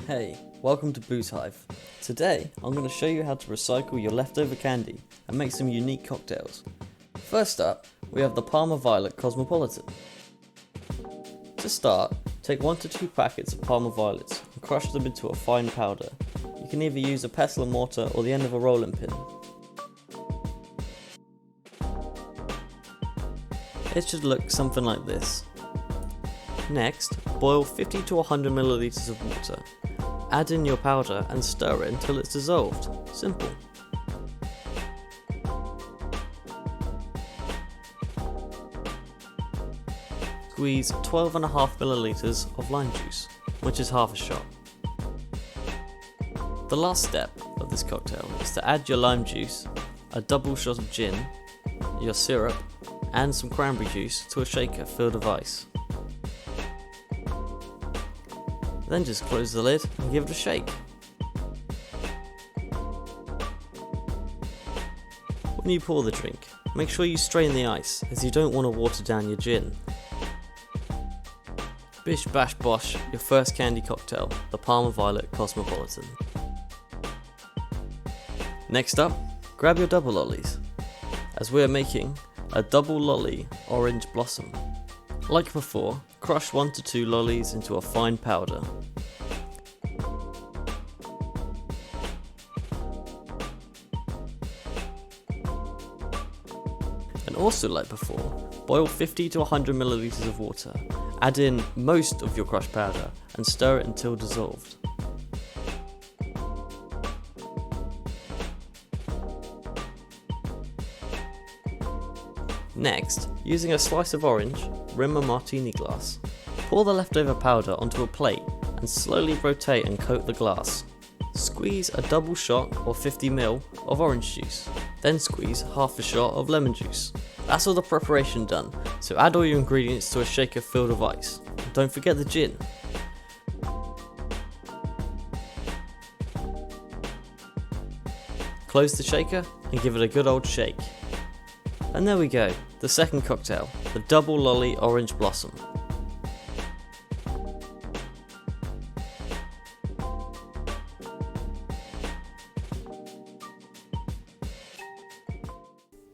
Hey, welcome to Boozehive. Today, I'm going to show you how to recycle your leftover candy and make some unique cocktails. First up, we have the Parma Violet Cosmopolitan. To start, take 1 to 2 packets of Parma Violets and crush them into a fine powder. You can either use a pestle and mortar or the end of a rolling pin. It should look something like this. Next, boil 50 to 100 milliliters of water. Add in your powder and stir it until it's dissolved. Simple. Squeeze 12.5 milliliters of lime juice, which is half a shot. The last step of this cocktail is to add your lime juice, a double shot of gin, your syrup, and some cranberry juice to a shaker filled with ice. Then just close the lid and give it a shake. When you pour the drink, make sure you strain the ice as you don't want to water down your gin. Bish bash bosh, your first candy cocktail, the Parma Violet Cosmopolitan. Next up, grab your double lollies, as we are making a double lolly orange blossom. Like before, crush 1 to 2 lollies into a fine powder. And also like before, boil 50 to 100 milliliters of water. Add in most of your crushed powder and stir it until dissolved. Next, using a slice of orange, rim a martini glass. Pour the leftover powder onto a plate and slowly rotate and coat the glass. Squeeze a double shot or 50 ml of orange juice. Then squeeze half a shot of lemon juice. That's all the preparation done, so add all your ingredients to a shaker filled with ice. And don't forget the gin. Close the shaker and give it a good old shake. And there we go, the second cocktail, the double lolly orange blossom.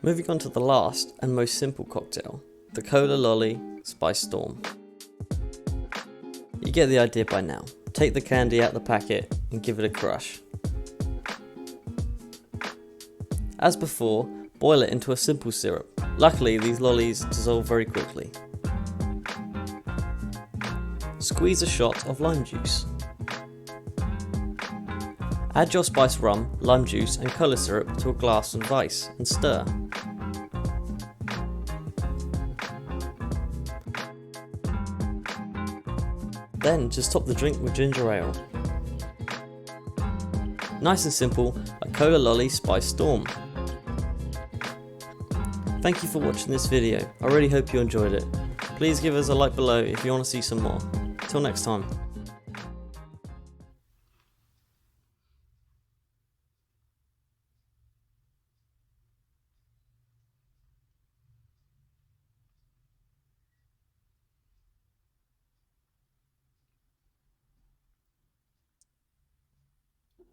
Moving on to the last and most simple cocktail, the Cola Lolly Spice Storm. You get the idea by now. Take the candy out the packet and give it a crush. As before, boil it into a simple syrup. Luckily, these lollies dissolve very quickly. Squeeze a shot of lime juice. Add your spiced rum, lime juice and colour syrup to a glass of ice and stir. Then just top the drink with ginger ale. Nice and simple, a Cola Lolly Spice Storm. Thank you for watching this video, I really hope you enjoyed it. Please give us a like below if you want to see some more. Till next time.